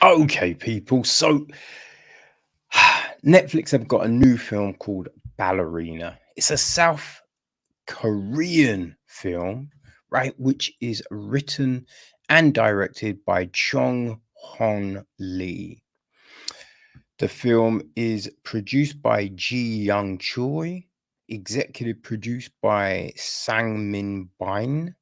Okay, people. So Netflix have got a new film called Ballerina. It's a South Korean film, right? Which is written and directed by Chung-hyun Lee. The film is produced by Ji-young Choi, executive produced by Sang Min Bin.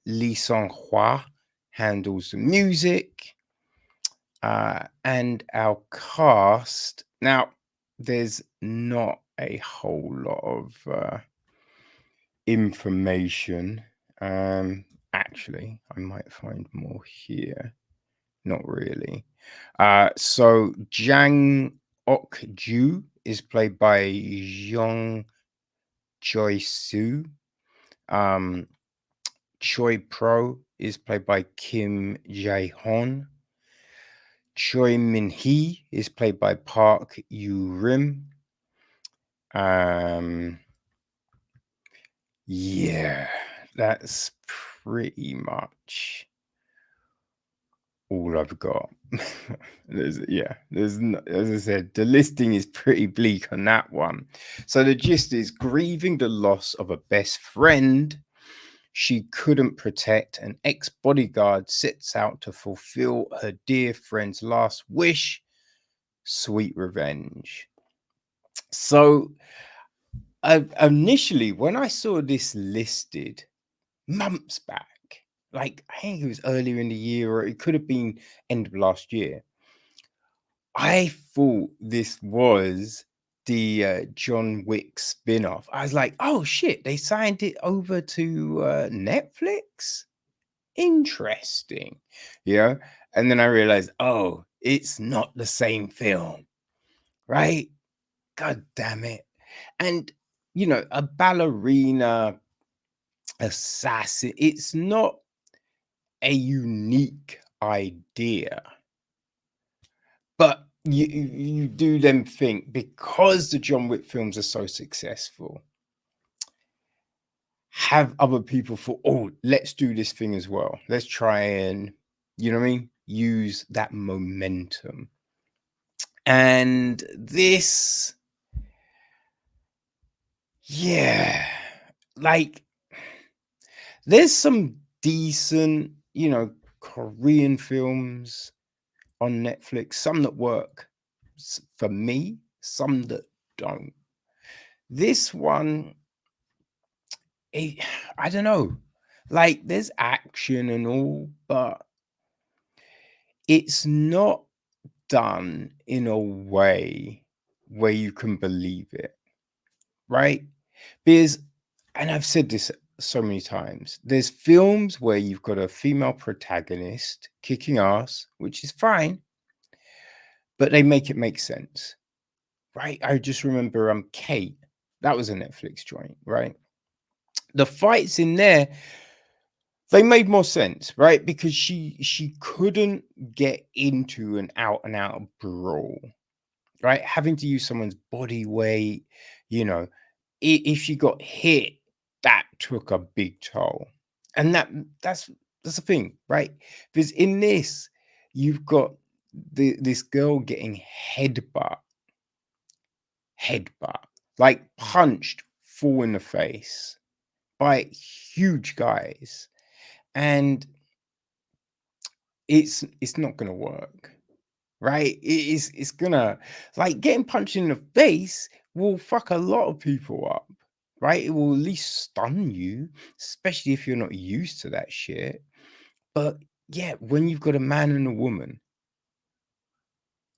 Lee Song Hwa handles the music. And our cast. Now, there's not a whole lot of information. Actually, I might find more here. Not really. So Jang Ok-ju is played by Jeon Jong-seo. Um, Choi Pro is played by Kim Jae-hon. Choi Min-hee is played by Park Yu-rim. Um, yeah, that's pretty much all I've got. As I said, the listing is pretty bleak on that one. So the gist is grieving the loss of a best friend she couldn't protect. An ex-bodyguard sets out to fulfill her dear friend's last wish. Sweet revenge. So initially, when I saw this listed months back, like I think it was earlier in the year, or it could have been end of last year, I thought this was the John Wick spin-off. I was like, oh shit, they signed it over to Netflix. Interesting, you know. And then I realized, oh, it's not the same film, right? God damn it. And a ballerina assassin, it's not a unique idea, but you do then think, because the John Wick films are so successful, have other people thought, oh, let's do this thing as well, let's try and you know what I mean, use that momentum. And this, yeah, like there's some decent, Korean films on Netflix, some that work for me, some that don't. This one, I don't know. Like, there's action and all, but it's not done in a way where you can believe it, right? Because, and I've said this so many times, there's films where you've got a female protagonist kicking ass, which is fine, but they make it make sense, right? I just remember Kate, that was a Netflix joint, right? The fights in there, they made more sense, right? Because she couldn't get into an out and out brawl, right? Having to use someone's body weight, you know, if she got hit, that took a big toll. And that's the thing, right? Because in this, you've got this girl getting headbutt, like punched full in the face by huge guys, and it's not gonna work, right? It's gonna, like, getting punched in the face will fuck a lot of people up, right? It will at least stun you, especially if you're not used to that shit. But yeah, when you've got a man and a woman,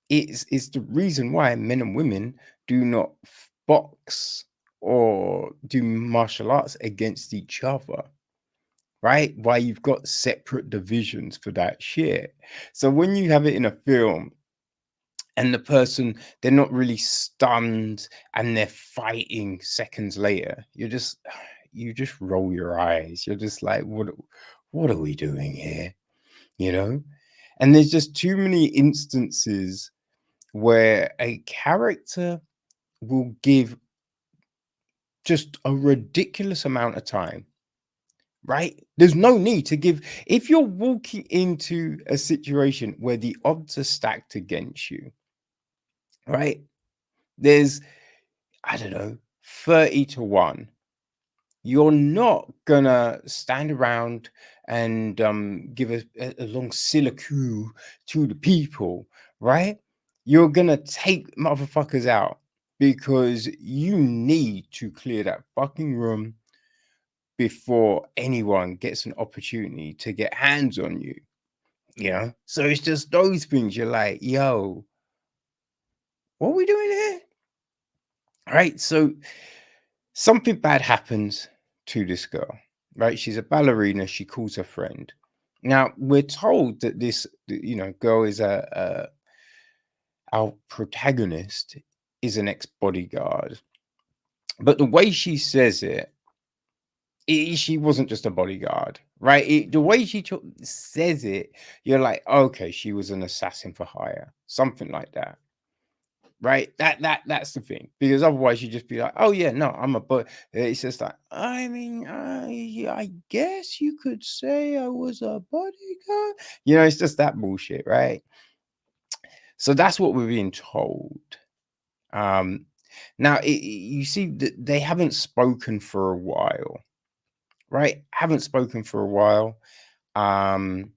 it's the reason why men and women do not box or do martial arts against each other, right? Why you've got separate divisions for that shit. So when you have it in a film and the person, they're not really stunned and they're fighting seconds later, you just roll your eyes. You're just like, what are we doing here? You know? And there's just too many instances where a character will give just a ridiculous amount of time right? There's no need to give. If you're walking into a situation where the odds are stacked against you, right? There's, I don't know, 30 to 1. You're not gonna stand around and give a long soliloquy to the people, right? You're gonna take motherfuckers out because you need to clear that fucking room before anyone gets an opportunity to get hands on you, you know? So it's just those things you're like, yo, what are we doing here? Right? So something bad happens to this girl, right? She's a ballerina. She calls her friend. Now we're told that this, girl is our protagonist is an ex-bodyguard, but the way she says it, she wasn't just a bodyguard, right? The way she says it, you're like, okay, she was an assassin for hire, something like that, right? That's the thing, because otherwise you'd just be like, oh yeah, no, I'm a but. It's just like, I mean, I guess you could say I was a bodyguard. It's just that bullshit, right? So that's what we're being told. Um, Now you see that they haven't spoken for a while, right? Haven't spoken for a while. Um,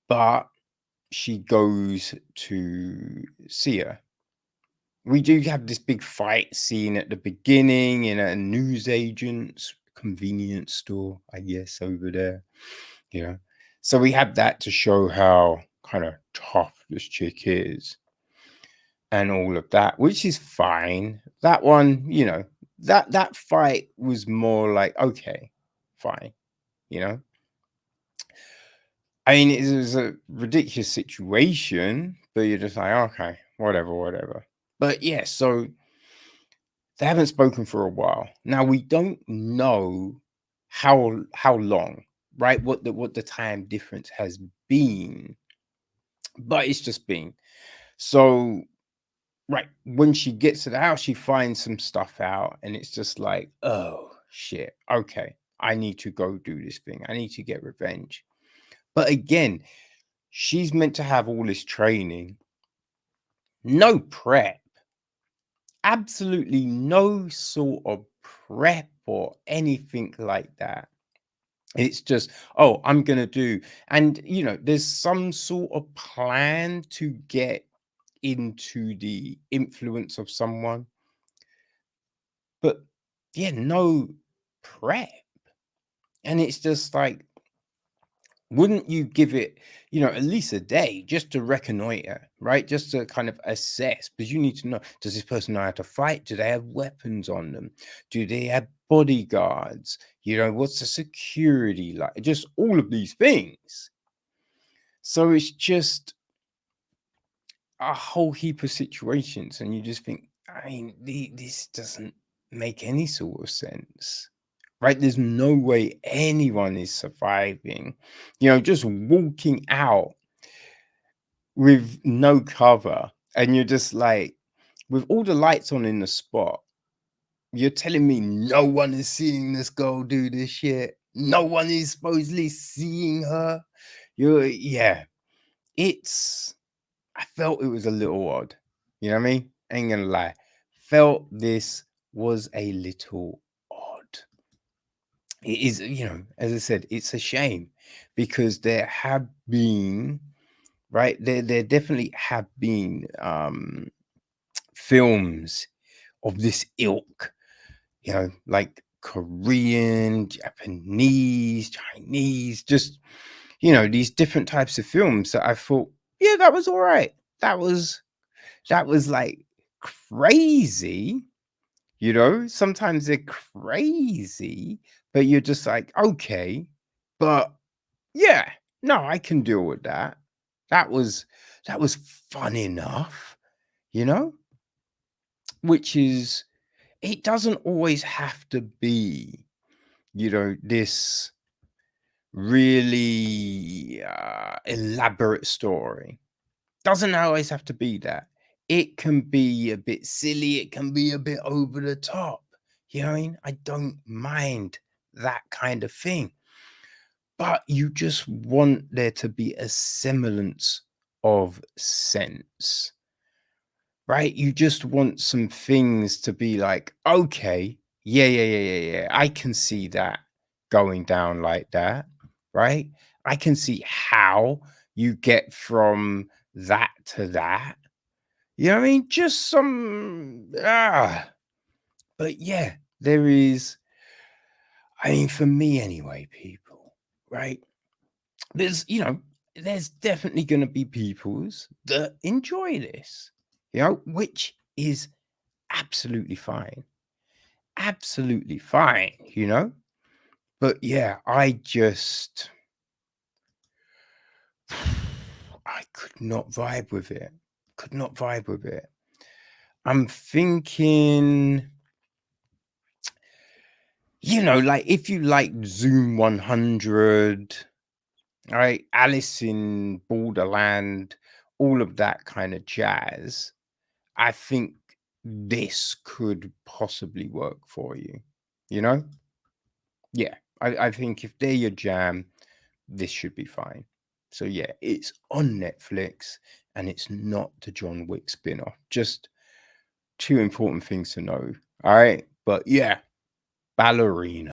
but she goes to see her. We do have this big fight scene at the beginning in a newsagent's convenience store, I guess, over there. You know, so we have that to show how kind of tough this chick is and all of that, which is fine. That one, that fight was more like, okay, fine, you know. I mean, it was a ridiculous situation, but you're just like, okay, whatever, whatever. But yeah, so they haven't spoken for a while. Now we don't know how long, right? What the time difference has been, but it's just been. So right, when she gets to the house, she finds some stuff out, and it's just like, oh shit, okay, I need to go do this thing. I need to get revenge. But again, she's meant to have all this training, no prep, absolutely no sort of prep or anything like that. It's just, oh, I'm gonna do, and there's some sort of plan to get into the influence of someone, but yeah, no prep. And it's just like, wouldn't you give it, at least a day just to reconnoiter, right? Just to kind of assess, because you need to know, does this person know how to fight? Do they have weapons on them? Do they have bodyguards? What's the security like? Just all of these things. So it's just a whole heap of situations, and you just think, I mean, this doesn't make any sort of sense, right? There's no way anyone is surviving, just walking out with no cover, and you're just like, with all the lights on in the spot, you're telling me no one is seeing this girl do this shit. No one is supposedly seeing her. Yeah, it's I felt it was a little odd. You know what I mean? Ain't gonna lie. Felt this was a little odd. It is, as I said, it's a shame because there have been, right? There definitely have been films of this ilk, like Korean, Japanese, Chinese, just these different types of films that I thought, yeah, that was all right. That was like crazy, sometimes they're crazy, but you're just like, okay, but yeah, no, I can deal with that. That was fun enough, you know, which is, it doesn't always have to be, this really elaborate story. Doesn't always have to be that. It can be a bit silly, it can be a bit over the top. You know what I mean? I don't mind that kind of thing. But you just want there to be a semblance of sense, right? You just want some things to be like, okay, yeah, yeah, yeah, yeah, yeah. I can see that going down like that, right? I can see how you get from that to that. You know what I mean? Just some but yeah, there is, I mean, for me anyway, people, right? There's, there's definitely going to be peoples that enjoy this, which is absolutely fine. Absolutely fine. But yeah, I could not vibe with it. Could not vibe with it. I'm thinking, like if you like Zoom 100, right? Alice in Borderland, all of that kind of jazz, I think this could possibly work for you, you know? Yeah, I think if they're your jam, this should be fine. So yeah, it's on Netflix and it's not the John Wick spin-off. Just two important things to know. All right. But yeah, Ballerina.